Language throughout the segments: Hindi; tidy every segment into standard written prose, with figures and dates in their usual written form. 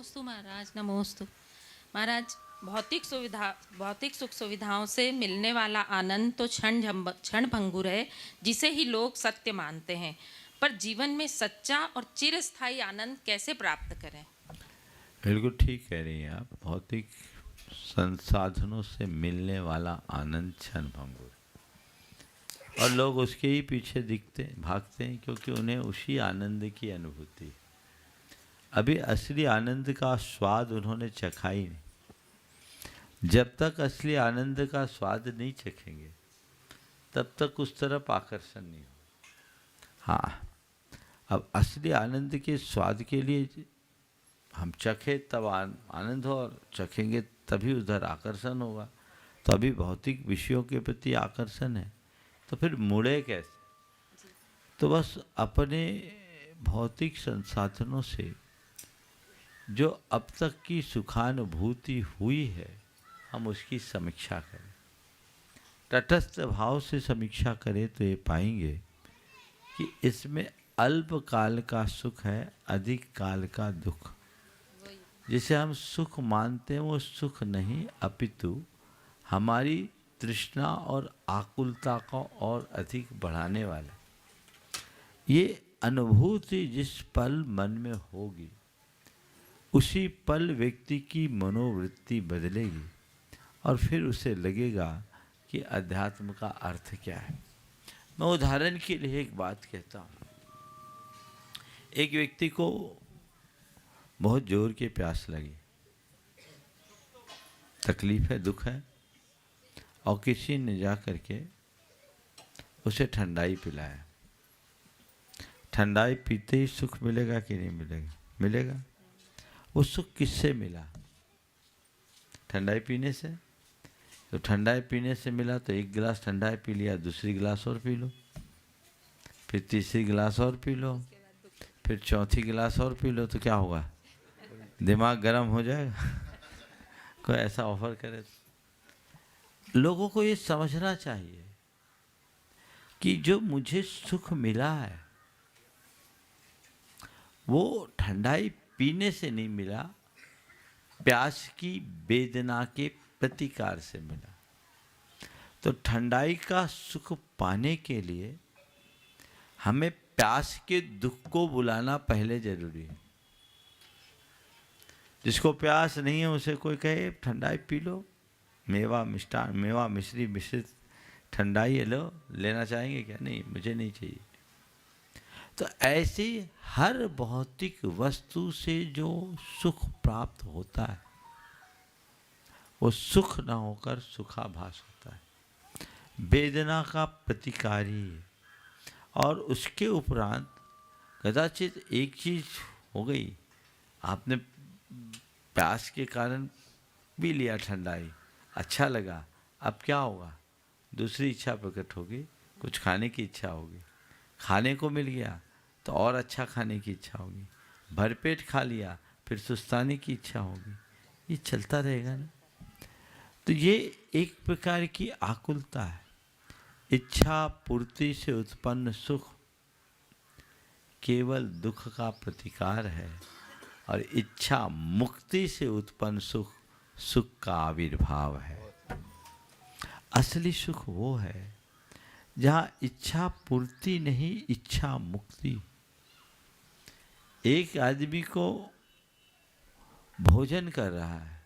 नमोस्तु महाराज, नमोस्तु महाराज। भौतिक सुख सुविधाओं से मिलने वाला आनंद तो क्षण भंगुर है, जिसे ही लोग सत्य मानते हैं। पर जीवन में सच्चा और चिरस्थायी आनंद कैसे प्राप्त करें? बिल्कुल ठीक कह रही हैं आप। भौतिक संसाधनों से मिलने वाला आनंद क्षण भंगुर, और लोग उसके ही पीछे भागते हैं, क्योंकि उन्हें उसी आनंद की अनुभूति। अभी असली आनंद का स्वाद उन्होंने चखा ही नहीं। जब तक असली आनंद का स्वाद नहीं चखेंगे, तब तक उस तरफ आकर्षण नहीं हो। हाँ, अब असली आनंद के स्वाद के लिए हम चखे तब आनंद हो, और चखेंगे तभी उधर आकर्षण होगा। तो अभी भौतिक विषयों के प्रति आकर्षण है, तो फिर मुड़े कैसे? तो बस अपने भौतिक संसाधनों से जो अब तक की सुखानुभूति हुई है, हम उसकी समीक्षा करें। तटस्थ भाव से समीक्षा करें तो ये पाएंगे कि इसमें अल्पकाल का सुख है, अधिक काल का दुख। जिसे हम सुख मानते हैं वो सुख नहीं, अपितु हमारी तृष्णा और आकुलता को और अधिक बढ़ाने वाला। ये अनुभूति जिस पल मन में होगी, उसी पल व्यक्ति की मनोवृत्ति बदलेगी, और फिर उसे लगेगा कि अध्यात्म का अर्थ क्या है। मैं उदाहरण के लिए एक बात कहता हूँ। एक व्यक्ति को बहुत जोर की प्यास लगी, तकलीफ है, दुख है, और किसी ने जा करके उसे ठंडाई पिलाया। ठंडाई पीते ही सुख मिलेगा कि नहीं मिलेगा? मिलेगा। वो सुख किससे मिला? ठंडाई पीने से। तो ठंडाई पीने से मिला तो एक गिलास ठंडाई पी लिया, दूसरी गिलास और पी लो, फिर तीसरी गिलास और पी लो, फिर चौथी गिलास और पी लो, तो क्या होगा? दिमाग गर्म हो जाएगा। कोई ऐसा ऑफर करे तो। लोगों को ये समझना चाहिए कि जो मुझे सुख मिला है वो ठंडाई पीने से नहीं मिला, प्यास की वेदना के प्रतिकार से मिला। तो ठंडाई का सुख पाने के लिए हमें प्यास के दुख को बुलाना पहले जरूरी है। जिसको प्यास नहीं है उसे कोई कहे ठंडाई पी लो, मेवा मिष्टान, मेवा मिश्री मिश्रित ठंडाई है, लो, लेना चाहेंगे क्या? नहीं, मुझे नहीं चाहिए। तो ऐसे हर भौतिक वस्तु से जो सुख प्राप्त होता है, वो सुख न होकर सुखाभास होता है, वेदना का प्रतिकारी है। और उसके उपरांत कदाचित एक चीज हो गई, आपने प्यास के कारण पी लिया ठंडाई, अच्छा लगा, अब क्या होगा? दूसरी इच्छा प्रकट होगी, कुछ खाने की इच्छा होगी। खाने को मिल गया तो और अच्छा खाने की इच्छा होगी। भरपेट खा लिया, फिर सुस्ताने की इच्छा होगी। ये चलता रहेगा ना। तो ये एक प्रकार की आकुलता है। इच्छा पूर्ति से उत्पन्न सुख केवल दुख का प्रतिकार है, और इच्छा मुक्ति से उत्पन्न सुख सुख का आविर्भाव है। असली सुख वो है जहाँ इच्छा पूर्ति नहीं, इच्छा मुक्ति। एक आदमी को भोजन कर रहा है,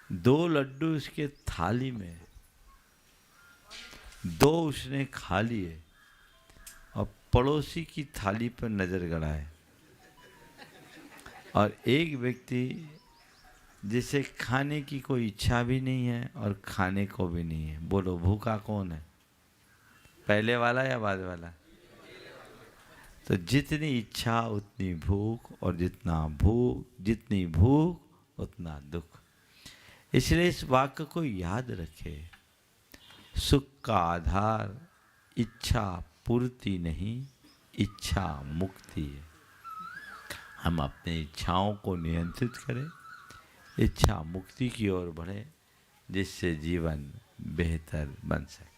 2 लड्डू उसके थाली में, 2 उसने खा लिए, और पड़ोसी की थाली पर नजर गड़ाए। और एक व्यक्ति जिसे खाने की कोई इच्छा भी नहीं है और खाने को भी नहीं है, बोलो भूखा कौन है? पहले वाला या बाद वाला? तो जितनी इच्छा उतनी भूख, और जितनी भूख उतना दुख। इसलिए इस वाक्य को याद रखे, सुख का आधार इच्छा पूर्ति नहीं, इच्छा मुक्ति है। हम अपनी इच्छाओं को नियंत्रित करें, इच्छा मुक्ति की ओर बढ़े, जिससे जीवन बेहतर बन सके।